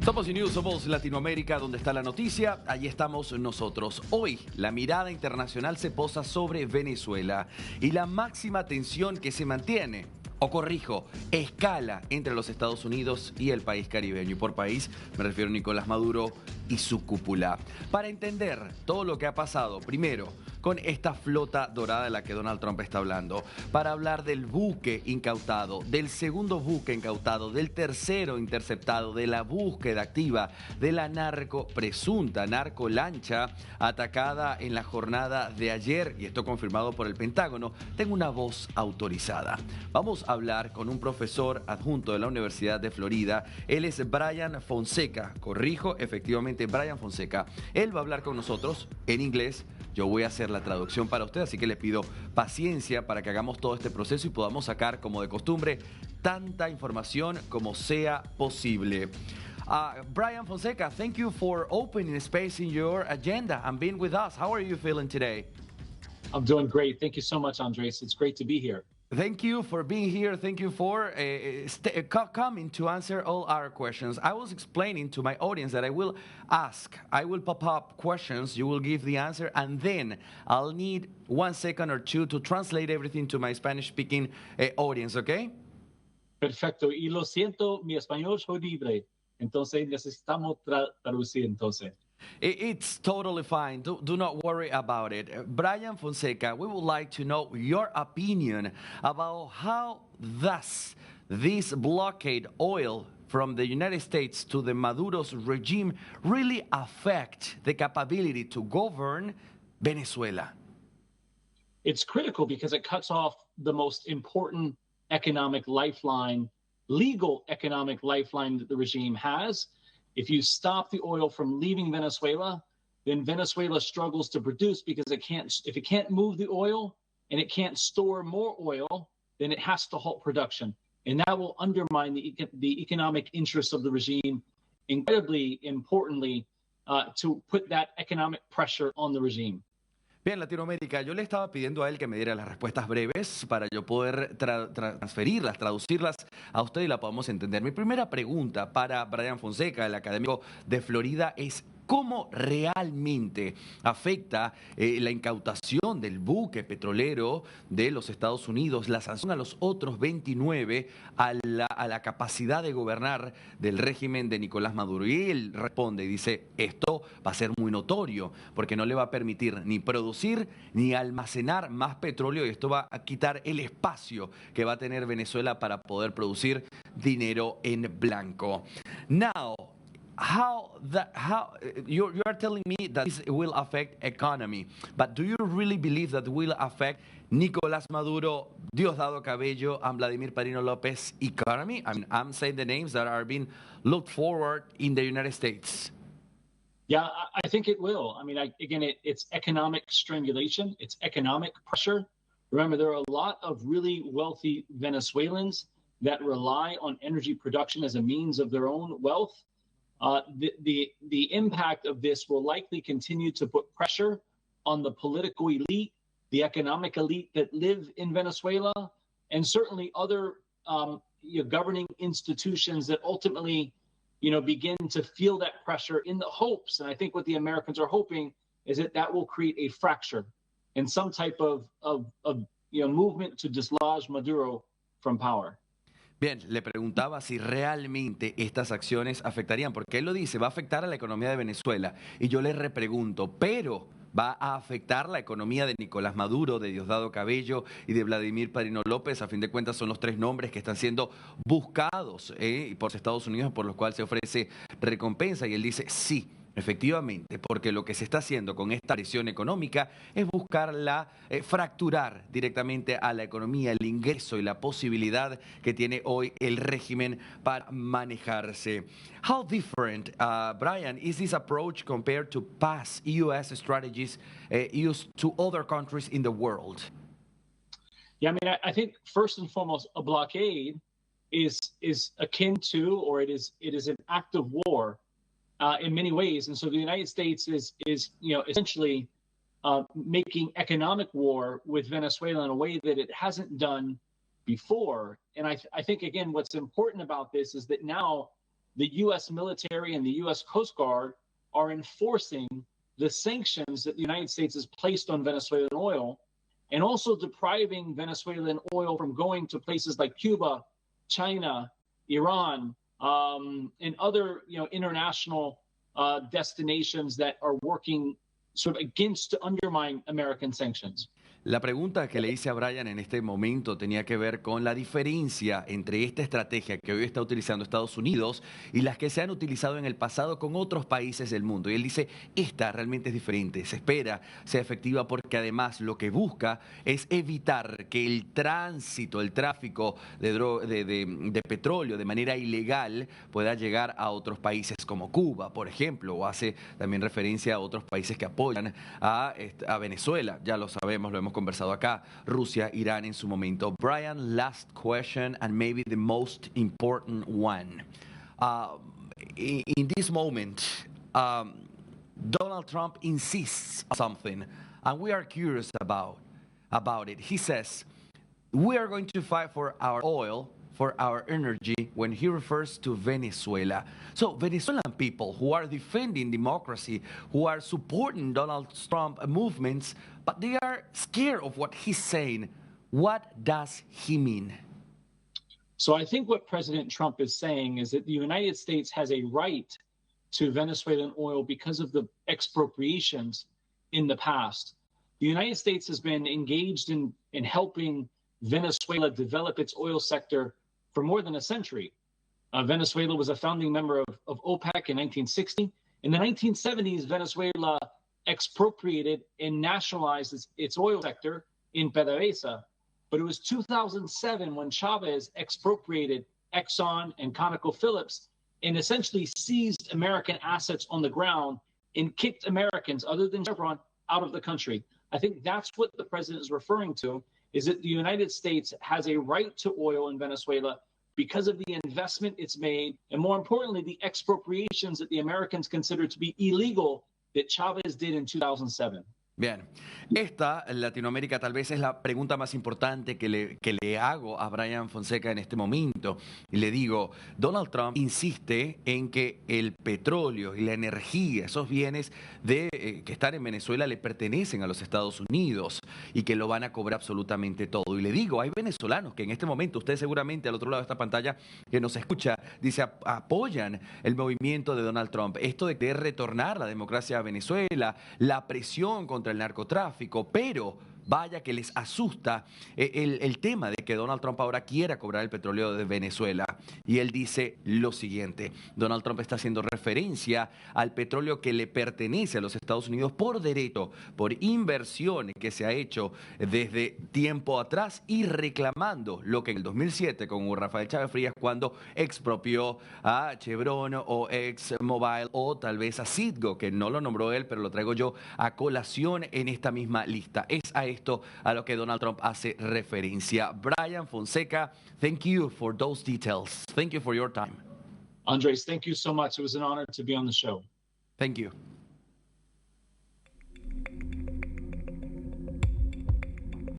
Somos News, somos Latinoamérica, donde está la noticia, allí estamos nosotros. Hoy, la mirada internacional se posa sobre Venezuela y la máxima tensión que se mantiene, o corrijo, escala entre los Estados Unidos y el país caribeño. Y por país me refiero a Nicolás Maduro y su cúpula. Para entender todo lo que ha pasado, primero, con esta flota dorada de la que Donald Trump está hablando, para hablar del buque incautado, del segundo buque incautado, del tercero interceptado, de la búsqueda activa de la presunta narcolancha atacada en la jornada de ayer, y esto confirmado por el Pentágono, tengo una voz autorizada. Vamos a hablar con un profesor adjunto de la Universidad de Florida. Él es Brian Fonseca, corrijo, efectivamente Brian Fonseca. Él va a hablar con nosotros en inglés. Yo voy a hacer la traducción para usted, así que le pido paciencia para que hagamos todo este proceso y podamos sacar, como de costumbre, tanta información como sea posible. Brian Fonseca, thank you for opening space in your agenda and being with us. How are you feeling today? I'm doing great. Thank you so much, Andres. It's great to be here. Thank you for being here. Thank you for coming to answer all our questions. I was explaining to my audience that I will pop up questions, you will give the answer, and then I'll need 1 second or two to translate everything to my Spanish-speaking audience, okay? Perfecto. Y lo siento, mi español es horrible. Entonces necesitamos traducir entonces. It's totally fine. Do not worry about it. Brian Fonseca, we would like to know your opinion about how does this blockade oil from the United States to the Maduro's regime really affect the capability to govern Venezuela? It's critical because it cuts off the most important economic lifeline, legal economic lifeline that the regime has. If you stop the oil from leaving Venezuela, then Venezuela struggles to produce because if it can't move the oil and it can't store more oil, then it has to halt production. And that will undermine the economic interests of the regime, incredibly importantly, to put that economic pressure on the regime. Bien, Latinoamérica, yo le estaba pidiendo a él que me diera las respuestas breves para yo poder transferirlas, traducirlas a usted y la podamos entender. Mi primera pregunta para Brian Fonseca, el académico de Florida, es ¿cómo realmente afecta la incautación del buque petrolero de los Estados Unidos, la sanción a los otros 29, a la capacidad de gobernar del régimen de Nicolás Maduro? Y él responde y dice, esto va a ser muy notorio, porque no le va a permitir ni producir ni almacenar más petróleo, y esto va a quitar el espacio que va a tener Venezuela para poder producir dinero en blanco. Now, you are telling me that this will affect economy, but do you really believe that will affect Nicolás Maduro, Diosdado Cabello, and Vladimir Padrino López economy? I mean, I'm saying the names that are being looked forward in the United States. Yeah, I think it will. I mean, it's economic strangulation. It's economic pressure. Remember, there are a lot of really wealthy Venezuelans that rely on energy production as a means of their own wealth. The impact of this will likely continue to put pressure on the political elite, the economic elite that live in Venezuela, and certainly other governing institutions that ultimately, begin to feel that pressure in the hopes. And I think what the Americans are hoping is that will create a fracture and some type of movement to dislodge Maduro from power. Bien, le preguntaba si realmente estas acciones afectarían, porque él lo dice, va a afectar a la economía de Venezuela. Y yo le repregunto, ¿pero va a afectar la economía de Nicolás Maduro, de Diosdado Cabello y de Vladimir Padrino López? A fin de cuentas son los tres nombres que están siendo buscados por Estados Unidos, por los cuales se ofrece recompensa. Y él dice, sí. Efectivamente, porque lo que se está haciendo con esta presión económica es buscar fracturar directamente a la economía, el ingreso y la posibilidad que tiene hoy el régimen para manejarse. How different, Brian, is this approach compared to past U.S. strategies used to other countries in the world? Yeah, I mean, I think first and foremost, a blockade is akin to, or it is an act of war. In many ways, and so the United States is essentially making economic war with Venezuela in a way that it hasn't done before. And I think again, what's important about this is that now the U.S. military and the U.S. Coast Guard are enforcing the sanctions that the United States has placed on Venezuelan oil, and also depriving Venezuelan oil from going to places like Cuba, China, Iran, and other international destinations that are working sort of against to undermine American sanctions. La pregunta que le hice a Brian en este momento tenía que ver con la diferencia entre esta estrategia que hoy está utilizando Estados Unidos y las que se han utilizado en el pasado con otros países del mundo. Y él dice, esta realmente es diferente, se espera sea efectiva porque además lo que busca es evitar que el tránsito, el tráfico de petróleo de manera ilegal pueda llegar a otros países como Cuba, por ejemplo, o hace también referencia a otros países que apoyan a Venezuela. Ya lo sabemos, lo hemos conversado acá, Rusia, Irán en su momento. Brian, last question and maybe the most important one. In this moment, Donald Trump insists on something, and we are curious about it. He says, we are going to fight for our oil, for our energy, when he refers to Venezuela. So Venezuelan people who are defending democracy, who are supporting Donald Trump movements, but they are scared of what he's saying. What does he mean? So I think what President Trump is saying is that the United States has a right to Venezuelan oil because of the expropriations in the past. The United States has been engaged in helping Venezuela develop its oil sector for more than a century. Venezuela was a founding member of OPEC in 1960. In the 1970s, Venezuela expropriated and nationalized its oil sector in PDVSA. But it was 2007 when Chavez expropriated Exxon and ConocoPhillips and essentially seized American assets on the ground and kicked Americans, other than Chevron, out of the country. I think that's what the president is referring to, is that the United States has a right to oil in Venezuela because of the investment it's made, and more importantly, the expropriations that the Americans consider to be illegal that Chavez did in 2007. Bien, esta en Latinoamérica tal vez es la pregunta más importante que le hago a Brian Fonseca en este momento. Y le digo, Donald Trump insiste en que el petróleo y la energía, esos bienes que están en Venezuela le pertenecen a los Estados Unidos y que lo van a cobrar absolutamente todo. Y le digo, hay venezolanos que en este momento, usted seguramente al otro lado de esta pantalla que nos escucha, dice, apoyan el movimiento de Donald Trump. Esto de querer retornar la democracia a Venezuela, la presión contra el narcotráfico, pero vaya que les asusta el tema de que Donald Trump ahora quiera cobrar el petróleo de Venezuela. Y él dice lo siguiente, Donald Trump está haciendo referencia al petróleo que le pertenece a los Estados Unidos por derecho, por inversiones que se ha hecho desde tiempo atrás y reclamando lo que en el 2007 con Rafael Chávez Frías cuando expropió a Chevron o ExMobil o tal vez a Citgo, que no lo nombró él, pero lo traigo yo a colación en esta misma lista. Es a esto a lo que Donald Trump hace referencia. Brian Fonseca, thank you for those details. Thank you for your time. Andres, thank you so much. It was an honor to be on the show. Thank you.